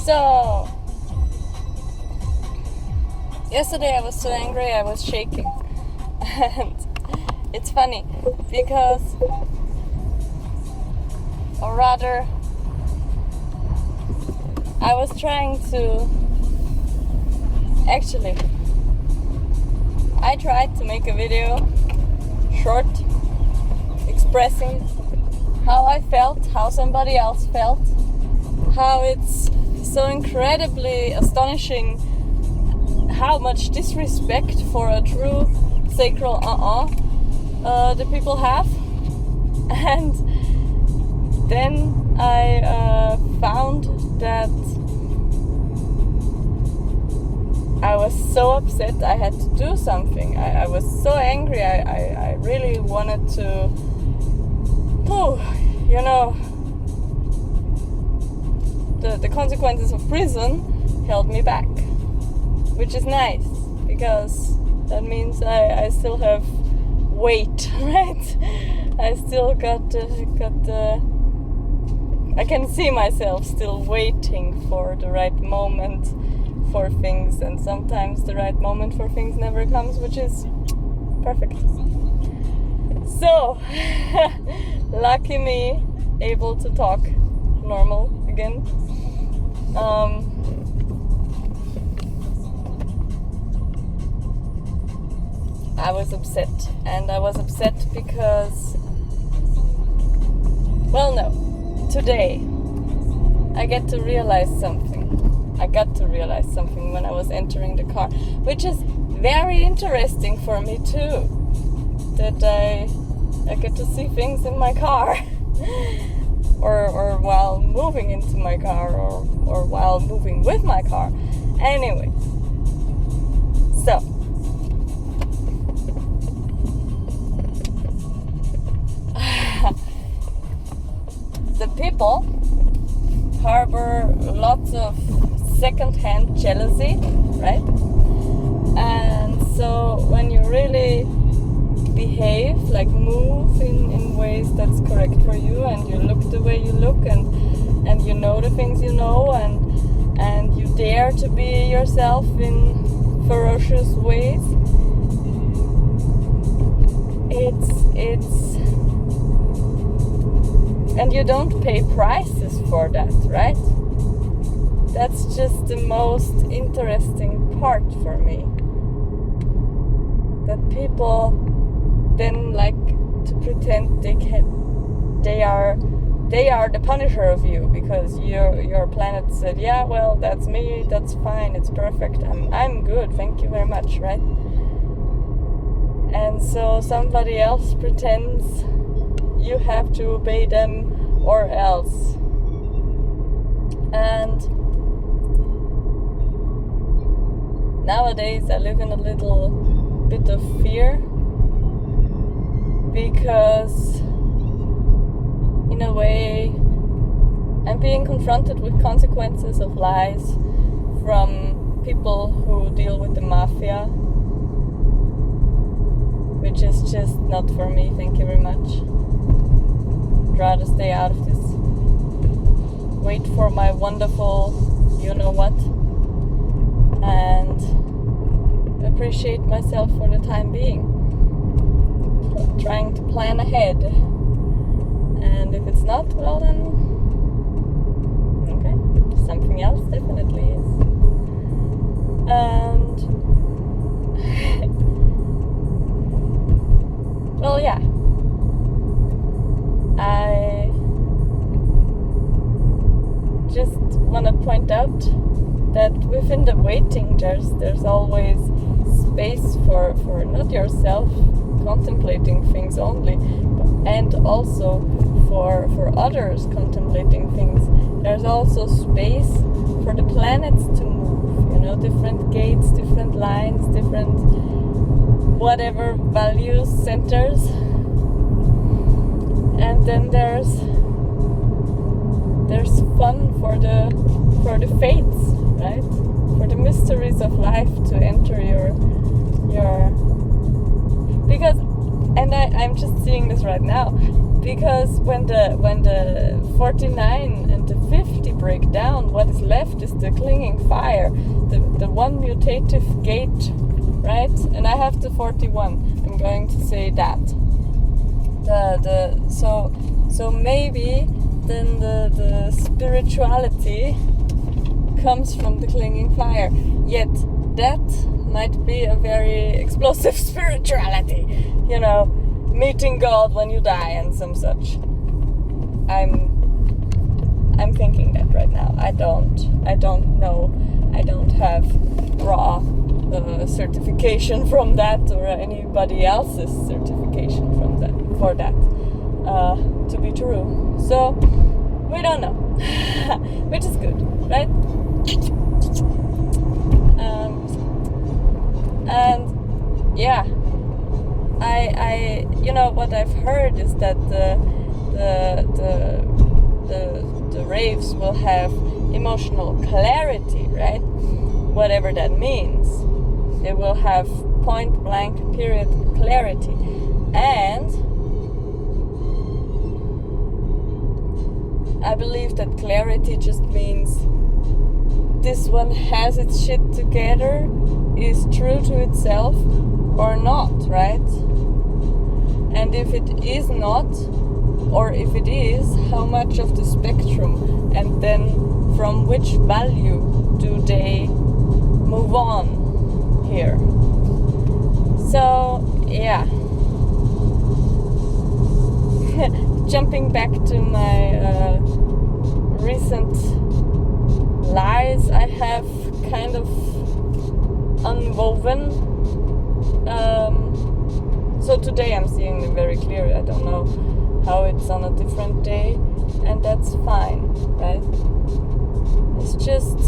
So, yesterday I was so angry I was shaking. And it's funny because, or rather, I was trying to, actually, I tried to make a video, short, expressing how I felt, how somebody else felt, how it's so incredibly astonishing how much disrespect for a true sacral the people have. And then I found that I was so upset I had to do something. I was so angry. I really wanted to, the consequences of prison held me back, which is nice because that means I still have weight, right? I still got I can see myself still waiting for the right moment for things, and sometimes the right moment for things never comes, which is perfect. So, lucky me, able to talk normal again. I was upset, and I was upset because, today I got to realize something when I was entering the car, which is very interesting for me too, that I get to see things in my car or while moving into my car or while moving with my car. Anyway, so the people harbor lots of second-hand jealousy, right? And so when you really behave, like move in ways that's correct for you, and you look the way you look, and you know the things you know, and you dare to be yourself in ferocious ways, it's and you don't pay prices for that, right? That's just the most interesting part for me. That people then like to pretend they are the punisher of you because your planet said, yeah, well, that's me, that's fine, it's perfect, I'm good, thank you very much, right? And so somebody else pretends you have to obey them or else. And nowadays I live in a little bit of fear because in a way I'm being confronted with consequences of lies from people who deal with the mafia, which is just not for me, thank you very much. I'd rather stay out of this. Wait for my wonderful you-know-what, and appreciate myself for the time being. Trying to plan ahead. And if it's not, well then, okay, something else definitely is. And, well, yeah. I just want to point out that within the waiting there's always space for not yourself contemplating things only, and also for others contemplating things. There's also space for the planets to move, different gates, different lines, different whatever values centers. And then there's fun for the fates, right? For the mysteries of life to enter your because, and I'm just seeing this right now, because when the 49 and the 50 break down, what is left is the clinging fire, the one mutative gate, right? And I have the 41. I'm going to say that. So maybe then the spirituality comes from the clinging fire. Yet that might be a very explosive spirituality, you know, meeting God when you die and some such. I'm thinking that right now. I don't know. I don't have raw certification from that or anybody else's certification from that for that to be true. So we don't know, which is good, right? And yeah, I you know what I've heard is that the raves will have emotional clarity, right? Whatever that means, they will have point blank period clarity. And I believe that clarity just means this one has its shit together, is true to itself or not, right? And if it is not, or if it is, how much of the spectrum, and then from which value do they move on here? So, yeah. Jumping back to my recent lies I have kind of unwoven. So today I'm seeing them very clear. I don't know how it's on a different day, and that's fine, right? It's just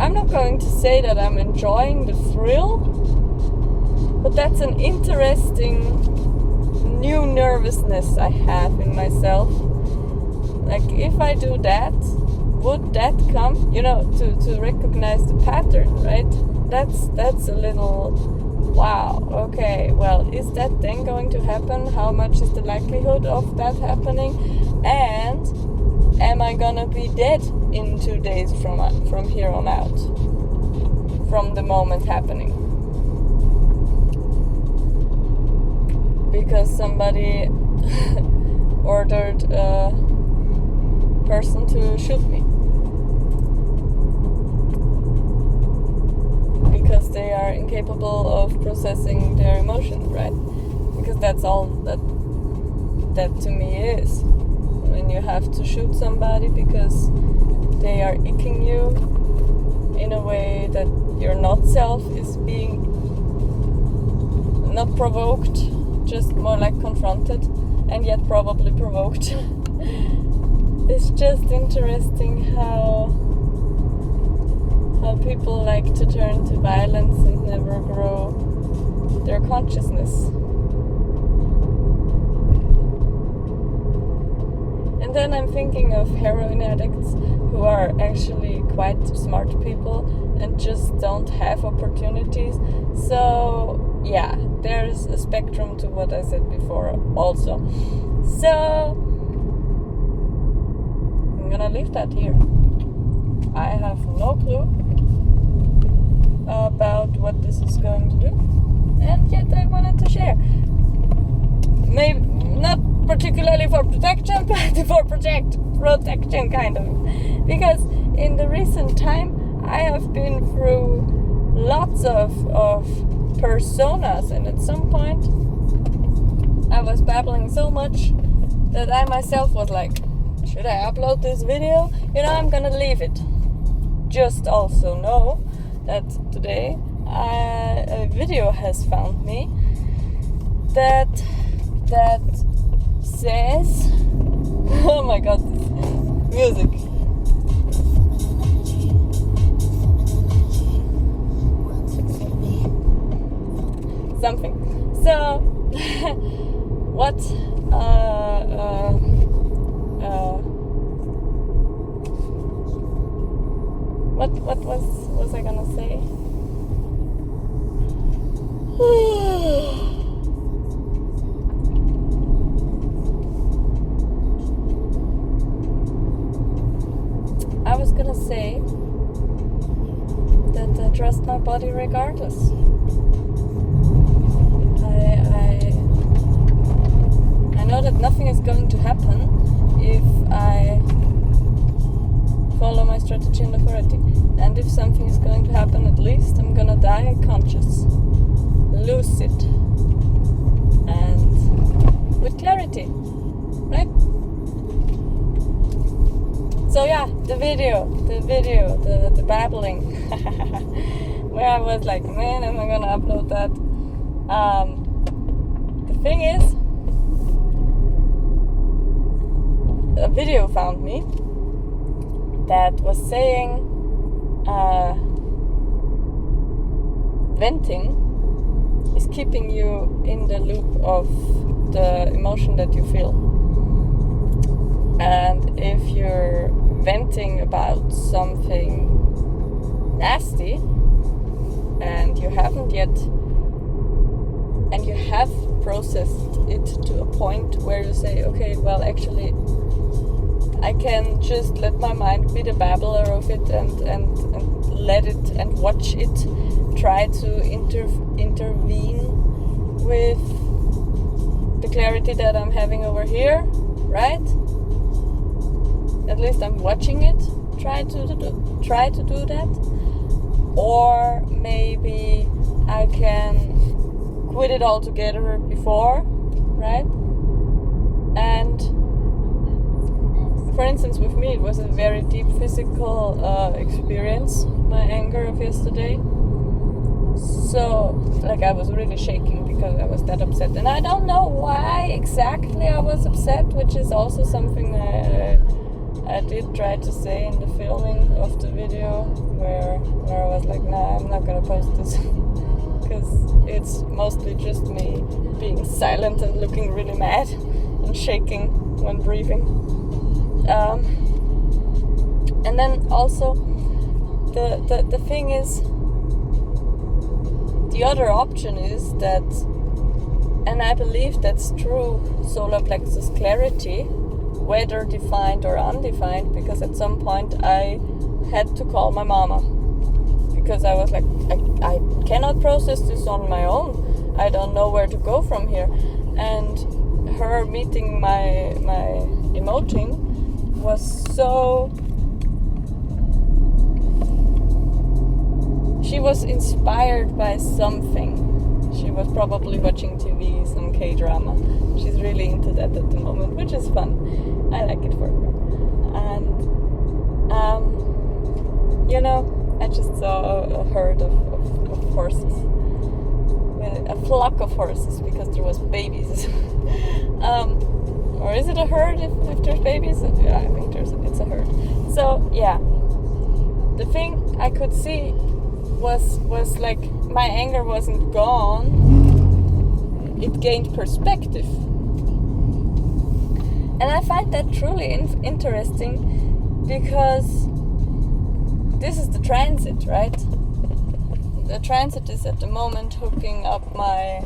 I'm not going to say that I'm enjoying the thrill, but that's an interesting new nervousness I have in myself. Like, if I do that, would that come, you know, to recognize the pattern, right? That's a little, wow, okay, well, is that then going to happen? How much is the likelihood of that happening? And am I gonna be dead in 2 days from here on out? From the moment happening? Because somebody ordered a person to shoot me. Because they are incapable of processing their emotions, right? Because that's all that to me is. When you have to shoot somebody because they are icking you in a way that your not self is being not provoked, just more like confronted, and yet probably provoked. It's just interesting how people like to turn to violence and never grow their consciousness. And then I'm thinking of heroin addicts who are actually quite smart people and just don't have opportunities. So yeah, there's a spectrum to what I said before also. So I'm gonna leave that here. I have no clue about what this is going to do, and yet I wanted to share. Maybe not particularly for protection, but for protection kind of. Because in the recent time I have been through lots of personas, and at some point I was babbling so much that I myself was like, should I upload this video? You know, I'm gonna leave it. Just also know that today a video has found me that says, oh my god, this music. Something. So, what was I gonna say? my body regardless. I know that nothing is going to happen if I follow my strategy and authority. And if something is going to happen, at least I'm gonna die conscious, lucid, and with clarity, right? So yeah, the video, the babbling, where I was like, man, am I gonna upload that? The thing is, a video found me that was saying venting is keeping you in the loop of the emotion that you feel. And if you're venting about something nasty and you haven't yet, and you have processed it to a point where you say, okay, well, actually I can just let my mind be the babbler of it and let it and watch it try to intervene with the clarity that I'm having over here, right? At least I'm watching it try to do that. Or maybe I can quit it altogether before, right? And for instance, with me, it was a very deep physical experience, my anger of yesterday. So, like, I was really shaking because I was that upset. And I don't know why exactly I was upset, which is also something I did try to say in the filming of the video, where I was like, nah, I'm not gonna post this. Because it's mostly just me being silent and looking really mad and shaking when breathing. And then also the thing is, the other option is that, and I believe that's true, solar plexus clarity, whether defined or undefined, because at some point I had to call my mama, because I was like, I cannot process this on my own. I don't know where to go from here. And her meeting my emoting was so, she was inspired by something. She was probably watching TV, some K-drama. She's really into that at the moment, which is fun. I like it for her. And you know, I just saw a herd of horses, a flock of horses, because there was babies. Or is it a herd if there's babies? Yeah, I think it's a herd. So yeah, the thing I could see was like, my anger wasn't gone, it gained perspective. And I find that truly interesting, because this is the transit, right? The transit is at the moment hooking up my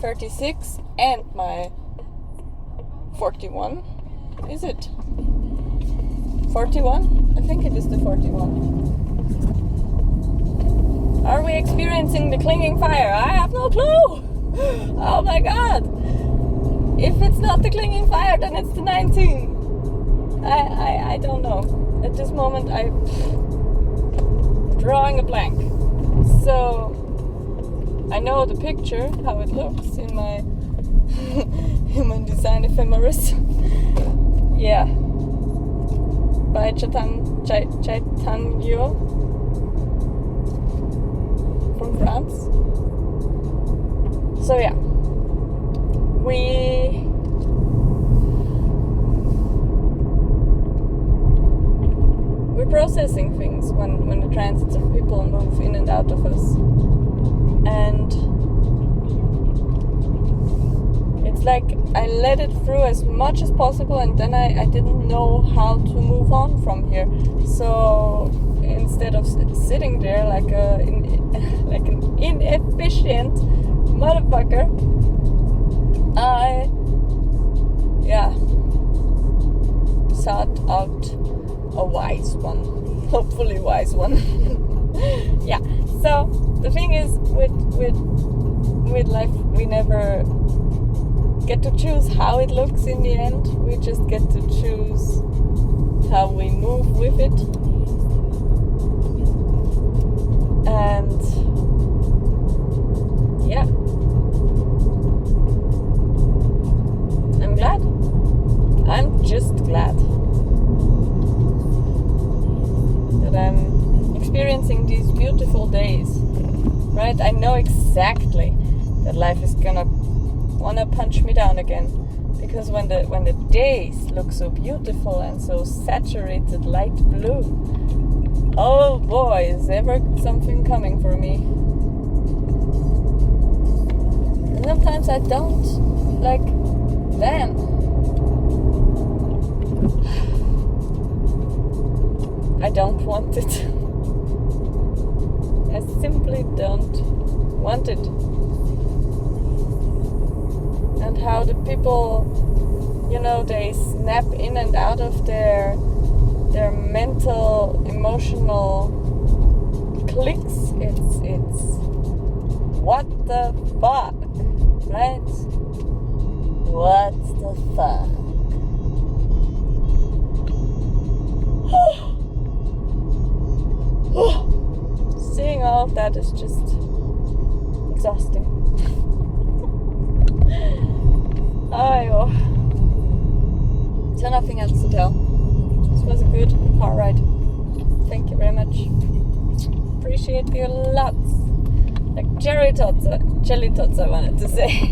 36 and my 41. Is it 41? I think it is the 41. Are we experiencing the clinging fire? I have no clue. Oh my god. If it's not the clinging fire, then it's the 19. I don't know. At this moment, I'm drawing a blank. So I know the picture, how it looks in my Human Design Ephemeris. Yeah. By Chaitanya from France. So yeah, we're processing things when the transits of people move in and out of us, and it's like I let it through as much as possible, and then I didn't know how to move on from here. So instead of sitting there like an inefficient motherfucker, I sought out a wise one, hopefully wise one. Yeah, So the thing is, with life, we never get to choose how it looks in the end. We just get to choose how we move with it. And yeah, I'm glad. I'm just glad that I'm experiencing these beautiful days, right? I know exactly that life is gonna wanna punch me down again, because when the days look so beautiful and so saturated light blue, oh boy, is ever something coming for me. And sometimes I don't, like, then I don't want it. I simply don't want it. And how the people, they snap in and out of their mental, emotional clicks. It's what the fuck, right? What the fuck? Seeing all of that is just exhausting. Oh, so nothing else to tell. This was a good car ride. Thank you very much. Appreciate you lots. Like jelly tots I wanted to say.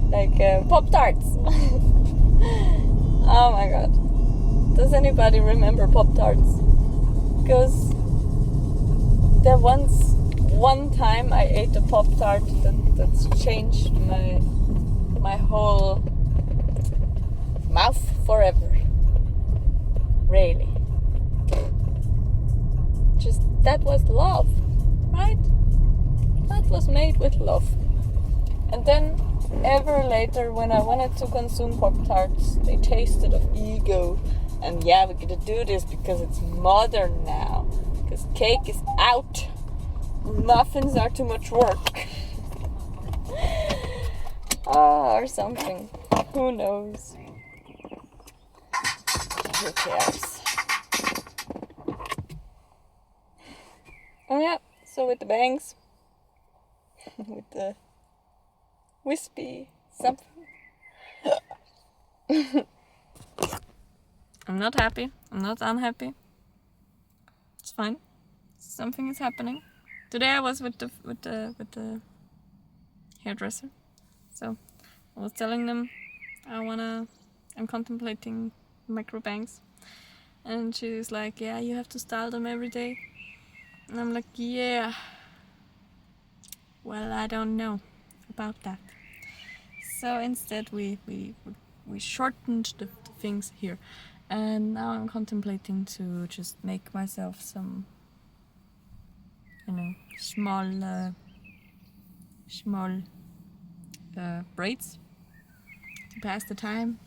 Like Pop-Tarts. Oh my god. Does anybody remember Pop-Tarts? Because there was one time I ate a Pop-Tart that's changed my whole mouth forever. Really. Just, that was love, right? That was made with love. And then ever later, when I wanted to consume Pop-Tarts, they tasted of ego. And yeah, we're gonna do this because it's modern now. Because cake is out. Muffins are too much work. Or something. Who knows? Who cares? Oh yeah, so with the bangs, with the wispy something. I'm not happy. I'm not unhappy. It's fine. Something is happening. Today I was with the hairdresser. So I was telling them I'm contemplating micro bangs. And she's like, yeah, you have to style them every day. And I'm like, yeah. Well, I don't know about that. So instead we shortened the things here. And now I'm contemplating to just make myself some, small braids to pass the time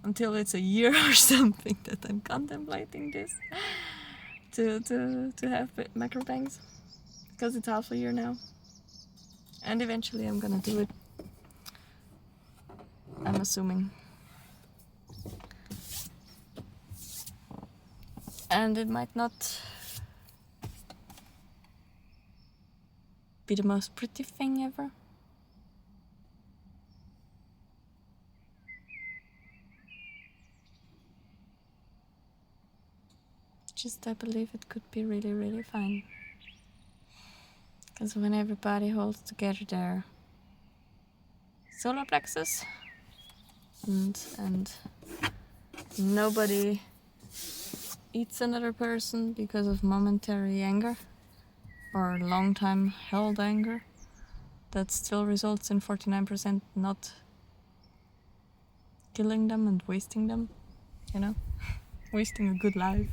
until it's a year or something that I'm contemplating this to have macro bangs, because it's half a year now, and eventually I'm gonna do it, I'm assuming. And it might not be the most pretty thing ever. Just I believe it could be really, really fun. Because when everybody holds together their solar plexus and nobody eats another person because of momentary anger or long time held anger, that still results in 49% not killing them and wasting them, wasting a good life.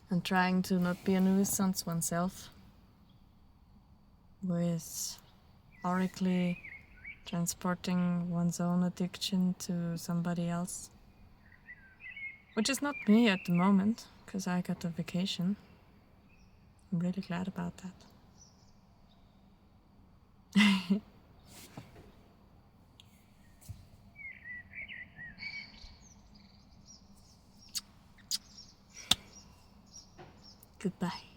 And trying to not be a nuisance oneself with oracally transporting one's own addiction to somebody else Which is not me at the moment, because I got a vacation. I'm really glad about that. Goodbye.